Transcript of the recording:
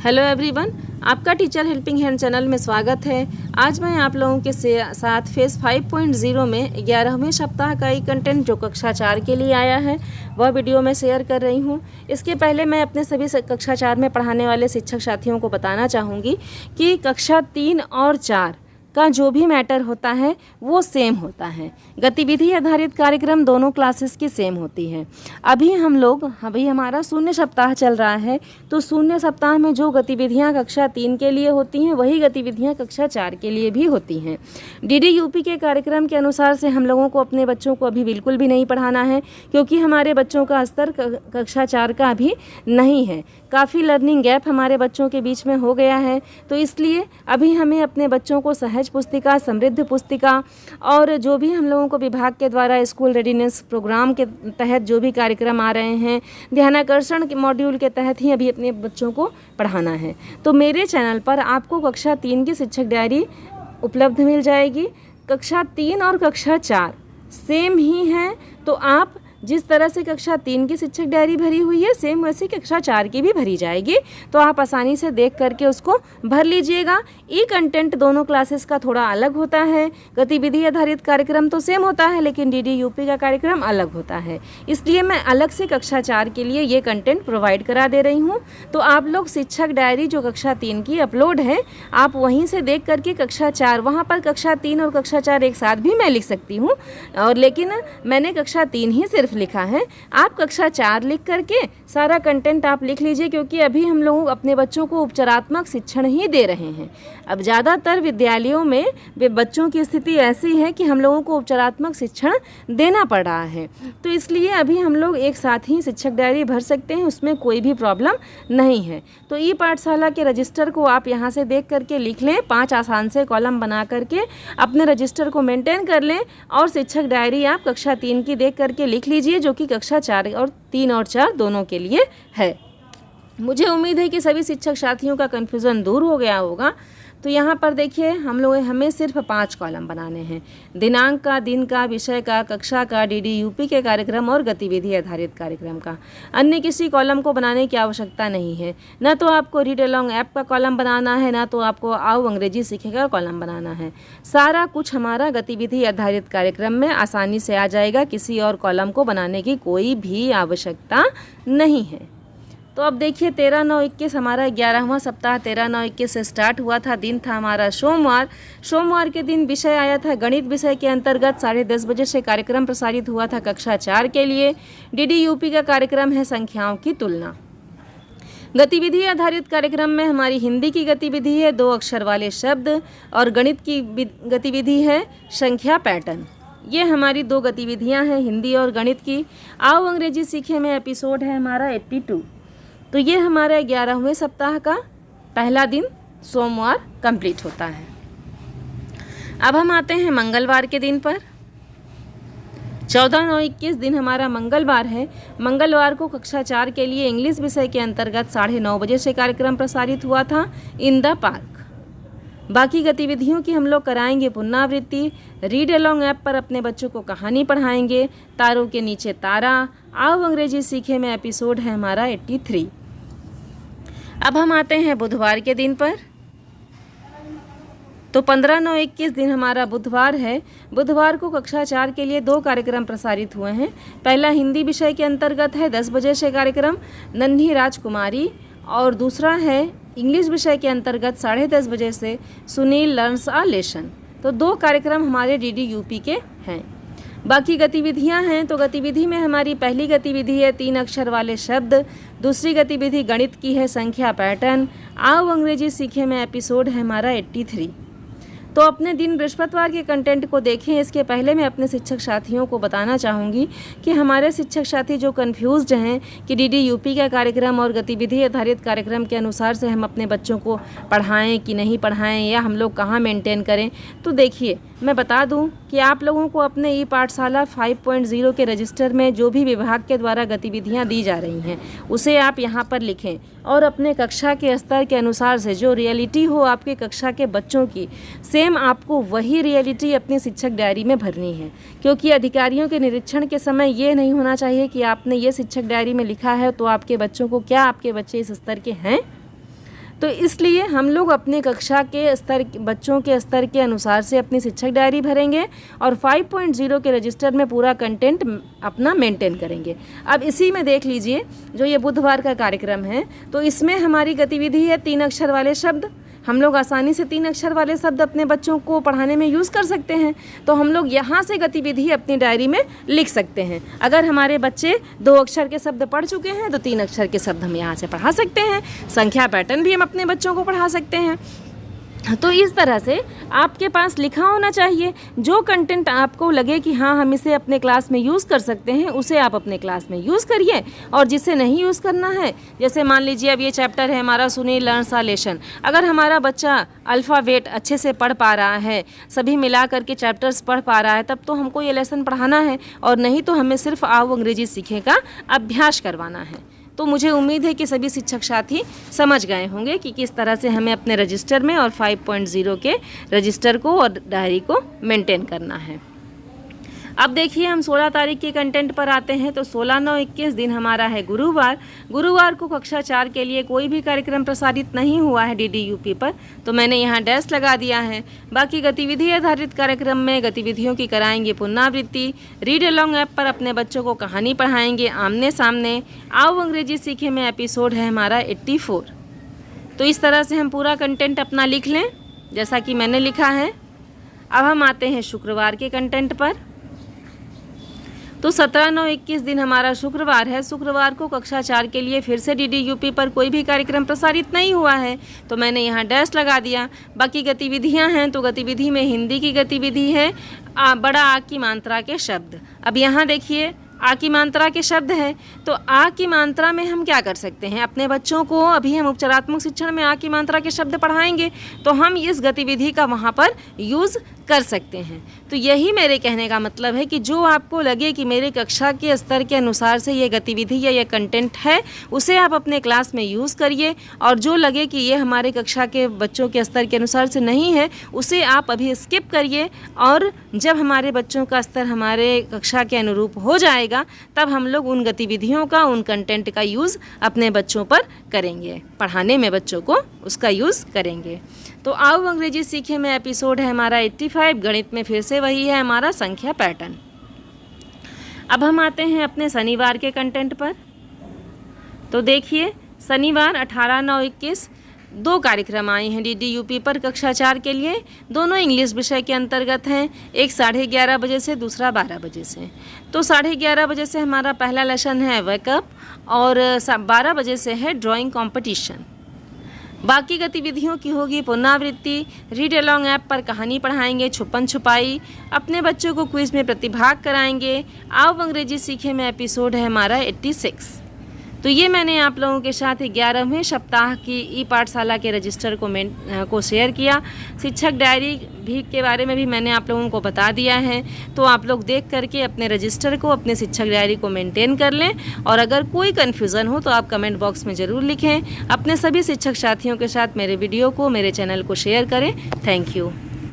Hello everyone, आपका teacher helping hand channel में स्वागत है। आज मैं आप लोगों के साथ फेज़ 5.0 में 11वें सप्ताह का ई कंटेंट जो कक्षा 4 के लिए आया है वह वीडियो में शेयर कर रही हूँ। इसके पहले मैं अपने सभी कक्षा 4 में पढ़ाने वाले शिक्षक साथियों को बताना चाहूँगी कि कक्षा 3 और 4 का जो भी मैटर होता है वो सेम होता है। गतिविधि आधारित कार्यक्रम दोनों क्लासेस की सेम होती है। अभी हमारा शून्य सप्ताह चल रहा है, तो शून्य सप्ताह में जो गतिविधियां कक्षा 3 के लिए होती हैं वही गतिविधियां कक्षा 4 के लिए भी होती हैं। DDUP के कार्यक्रम के अनुसार से हम लोगों को अपने बच्चों को अभी बिल्कुल भी नहीं पढ़ाना है, क्योंकि हमारे बच्चों का स्तर कक्षा 4 का अभी नहीं है। काफ़ी लर्निंग गैप हमारे बच्चों के बीच में हो गया है, तो इसलिए अभी हमें अपने बच्चों को सहज पुस्तिका, समृद्ध पुस्तिका और जो भी हम लोगों को विभाग के द्वारा स्कूल रेडीनेस प्रोग्राम के तहत जो भी कार्यक्रम आ रहे हैं, ध्यानाकर्षण के मॉड्यूल के तहत ही अभी अपने बच्चों को पढ़ाना है। तो मेरे चैनल पर आपको कक्षा 3 की शिक्षक डायरी उपलब्ध मिल जाएगी। कक्षा 3 और कक्षा 4 सेम ही हैं, तो आप जिस तरह से कक्षा 3 की शिक्षक डायरी भरी हुई है सेम वैसी कक्षा 4 की भी भरी जाएगी, तो आप आसानी से देख करके उसको भर लीजिएगा। ई कंटेंट दोनों क्लासेस का थोड़ा अलग होता है। गतिविधि आधारित कार्यक्रम तो सेम होता है, लेकिन DDUP का कार्यक्रम अलग होता है, इसलिए मैं अलग से कक्षा 4 के लिए ये कंटेंट प्रोवाइड करा दे रही हूँ। तो आप लोग शिक्षक डायरी जो कक्षा 3 की अपलोड है, आप वहीं से देख करके कक्षा 4, वहाँ पर कक्षा 3 और कक्षा 4 एक साथ भी मैं लिख सकती हूँ, और लेकिन मैंने कक्षा 3 ही सिर्फ लिखा है। आप कक्षा 4 लिख करके सारा कंटेंट आप लिख लीजिए, क्योंकि अभी हम लोग अपने बच्चों को उपचारात्मक शिक्षण ही दे रहे हैं। अब ज़्यादातर विद्यालयों में वे बच्चों की स्थिति ऐसी है कि हम लोगों को उपचारात्मक शिक्षण देना पड़ रहा है, तो इसलिए अभी हम लोग एक साथ ही शिक्षक डायरी भर सकते हैं, उसमें कोई भी प्रॉब्लम नहीं है। तो ई पाठशाला के रजिस्टर को आप यहाँ से देख करके लिख लें, 5 आसान से कॉलम बना करके अपने रजिस्टर को मेंटेन कर लें, और शिक्षक डायरी आप कक्षा 3 की देख करके लिख लीजिए, जो कि कक्षा 4 और 3 और 4 दोनों के लिए है। मुझे उम्मीद है कि सभी शिक्षक साथियों का कन्फ्यूज़न दूर हो गया होगा। तो यहाँ पर देखिए हमें सिर्फ 5 कॉलम बनाने हैं। दिनांक का, दिन का, विषय का, कक्षा का, DDUP के कार्यक्रम और गतिविधि आधारित कार्यक्रम का। अन्य किसी कॉलम को बनाने की आवश्यकता नहीं है। न तो आपको रीड अलोंग ऐप का कॉलम बनाना है, ना तो आपको आओ अंग्रेजी सीखेगा कॉलम बनाना है। सारा कुछ हमारा गतिविधि आधारित कार्यक्रम में आसानी से आ जाएगा। किसी और कॉलम को बनाने की कोई भी आवश्यकता नहीं है। तो अब देखिए 13/9/21 हमारा 11वां सप्ताह 13/9/21 से स्टार्ट हुआ था। दिन था हमारा सोमवार के दिन विषय आया था गणित। विषय के अंतर्गत 10:30 बजे से कार्यक्रम प्रसारित हुआ था कक्षा 4 के लिए। DDUP का कार्यक्रम है संख्याओं की तुलना। गतिविधि आधारित कार्यक्रम में हमारी हिंदी की गतिविधि है 2 अक्षर वाले शब्द, और गणित की गतिविधि है संख्या पैटर्न। ये हमारी 2 गतिविधियां हैं, हिंदी और गणित की। आओ अंग्रेजी सीखे में एपिसोड है हमारा 82। तो ये हमारे 11वें सप्ताह का पहला दिन सोमवार कंप्लीट होता है। अब हम आते हैं मंगलवार के दिन पर। 14/9/21 दिन हमारा मंगलवार है। मंगलवार को कक्षा 4 के लिए इंग्लिश विषय के अंतर्गत 9:30 बजे से कार्यक्रम प्रसारित हुआ था इन द पार्क। बाकी गतिविधियों की हम लोग कराएंगे पुनरावृत्ति। रीड अलोंग ऐप पर अपने बच्चों को कहानी पढ़ाएंगे, तारों के नीचे तारा। आओ अंग्रेजी सीखे में एपिसोड है हमारा 83। अब हम आते हैं बुधवार के दिन पर। तो 15/9/21 दिन हमारा बुधवार है। बुधवार को कक्षा 4 के लिए 2 कार्यक्रम प्रसारित हुए हैं। पहला हिंदी विषय के अंतर्गत है 10 बजे से कार्यक्रम नन्ही राजकुमारी, और दूसरा है इंग्लिश विषय के अंतर्गत 10:30 बजे से सुनील लर्न्स अ लेसन। तो 2 कार्यक्रम हमारे DDUP के हैं। बाकी गतिविधियां हैं, तो गतिविधि में हमारी पहली गतिविधि है 3 अक्षर वाले शब्द। दूसरी गतिविधि गणित की है संख्या पैटर्न। आओ अंग्रेजी सीखे में एपिसोड है हमारा 83। तो अपने दिन बृहस्पतिवार के कंटेंट को देखें। इसके पहले मैं अपने शिक्षक साथियों को बताना चाहूँगी कि हमारे शिक्षक साथी जो कन्फ्यूज्ड हैं कि DDUP का कार्यक्रम और गतिविधि आधारित कार्यक्रम के अनुसार से हम अपने बच्चों को पढ़ाएं कि नहीं पढ़ाएं, या हम लोग कहाँ मेंटेन करें, तो देखिए मैं बता दूं कि आप लोगों को अपने ई पाठशाला 5.0 के रजिस्टर में जो भी विभाग के द्वारा गतिविधियां दी जा रही हैं उसे आप यहां पर लिखें, और अपने कक्षा के स्तर के अनुसार से जो रियलिटी हो आपके कक्षा के बच्चों की, सेम आपको वही रियलिटी अपनी शिक्षक डायरी में भरनी है। क्योंकि अधिकारियों के निरीक्षण के समय ये नहीं होना चाहिए कि आपने ये शिक्षक डायरी में लिखा है तो आपके बच्चों को, क्या आपके बच्चे इस स्तर के हैं। तो इसलिए हम लोग अपने कक्षा के स्तर, बच्चों के स्तर के अनुसार से अपनी शिक्षक डायरी भरेंगे और 5.0 के रजिस्टर में पूरा कंटेंट अपना मेंटेन करेंगे। अब इसी में देख लीजिए, जो ये बुधवार का कार्यक्रम है, तो इसमें हमारी गतिविधि है 3 अक्षर वाले शब्द। हम लोग आसानी से 3 अक्षर वाले शब्द अपने बच्चों को पढ़ाने में यूज़ कर सकते हैं। तो हम लोग यहाँ से गतिविधि अपनी डायरी में लिख सकते हैं। अगर हमारे बच्चे 2 अक्षर के शब्द पढ़ चुके हैं तो 3 अक्षर के शब्द हम यहाँ से पढ़ा सकते हैं। संख्या पैटर्न भी हम अपने बच्चों को पढ़ा सकते हैं। तो इस तरह से आपके पास लिखा होना चाहिए। जो कंटेंट आपको लगे कि हाँ हम इसे अपने क्लास में यूज़ कर सकते हैं, उसे आप अपने क्लास में यूज़ करिए। और जिसे नहीं यूज़ करना है, जैसे मान लीजिए अब ये चैप्टर है हमारा सुनी लर्न सा लेसन। अगर हमारा बच्चा अल्फ़ाबेट अच्छे से पढ़ पा रहा है, सभी मिला करके चैप्टर्स पढ़ पा रहा है, तब तो हमको ये लेसन पढ़ाना है, और नहीं तो हमें सिर्फ आओ अंग्रेजी सीखें का अभ्यास करवाना है। तो मुझे उम्मीद है कि सभी शिक्षक साथी समझ गए होंगे कि किस तरह से हमें अपने रजिस्टर में और 5.0 के रजिस्टर को और डायरी को मेंटेन करना है। अब देखिए हम 16 तारीख के कंटेंट पर आते हैं। तो 16/9/21 दिन हमारा है गुरुवार। गुरुवार को कक्षा 4 के लिए कोई भी कार्यक्रम प्रसारित नहीं हुआ है DDUP पर, तो मैंने यहाँ डैश लगा दिया है। बाकी गतिविधि आधारित कार्यक्रम में गतिविधियों की कराएंगे पुनरावृत्ति। रीड अलोंग ऐप पर अपने बच्चों को कहानी पढ़ाएंगे आमने सामने। आओ अंग्रेजी सीखे में एपिसोड है हमारा 84। तो इस तरह से हम पूरा कंटेंट अपना लिख लें जैसा कि मैंने लिखा है। अब हम आते हैं शुक्रवार के कंटेंट पर। तो 17/9/21 दिन हमारा शुक्रवार है। शुक्रवार को कक्षा 4 के लिए फिर से DDUP पर कोई भी कार्यक्रम प्रसारित नहीं हुआ है, तो मैंने यहाँ डैश लगा दिया। बाकी गतिविधियाँ हैं, तो गतिविधि में हिंदी की गतिविधि है बड़ा आ की मात्रा के शब्द। अब यहाँ देखिए आ की मात्रा के शब्द है, तो आ की मात्रा में हम क्या कर सकते हैं, अपने बच्चों को अभी हम उपचारात्मक शिक्षण में आ की मात्रा के शब्द पढ़ाएंगे, तो हम इस गतिविधि का वहाँ पर यूज़ कर सकते हैं। तो यही मेरे कहने का मतलब है कि जो आपको लगे कि मेरे कक्षा के स्तर के अनुसार से ये गतिविधि या ये कंटेंट है, उसे आप अपने क्लास में यूज़ करिए, और जो लगे कि ये हमारे कक्षा के बच्चों के स्तर के अनुसार से नहीं है, उसे आप अभी स्किप करिए। और जब हमारे बच्चों का स्तर हमारे कक्षा के अनुरूप हो जाएगा, तब हम लोग उन गतिविधियों का, उन कंटेंट का यूज़ अपने बच्चों पर करेंगे, पढ़ाने में बच्चों को उसका यूज़ करेंगे। तो आओ अंग्रेजी सीखे में एपिसोड है हमारा 85। गणित में फिर से वही है हमारा संख्या पैटर्न। अब हम आते हैं अपने शनिवार के कंटेंट पर। तो देखिए शनिवार 18/9/21 2 कार्यक्रम आए हैं DDUP पर कक्षा 4 के लिए। दोनों इंग्लिश विषय के अंतर्गत हैं। एक 11:30 बजे से, दूसरा 12 बजे से। तो 11:30 बजे से हमारा पहला लेसन है वेकअप, और 12 बजे से है ड्राइंग कंपटीशन। बाकी गतिविधियों की होगी पुनरावृत्ति। रीड अलोंग ऐप पर कहानी पढ़ाएंगे छुपन छुपाई। अपने बच्चों को क्विज में प्रतिभाग कराएंगे। आओ अंग्रेजी सीखे में एपिसोड है हमारा 86। तो ये मैंने आप लोगों के साथ 11वें सप्ताह की ई पाठशाला के रजिस्टर को शेयर किया। शिक्षक डायरी भी के बारे में भी मैंने आप लोगों को बता दिया है। तो आप लोग देख करके अपने रजिस्टर को, अपने शिक्षक डायरी को मेंटेन कर लें। और अगर कोई कन्फ्यूज़न हो तो आप कमेंट बॉक्स में ज़रूर लिखें। अपने सभी शिक्षक साथियों के साथ मेरे वीडियो को, मेरे चैनल को शेयर करें। Thank you.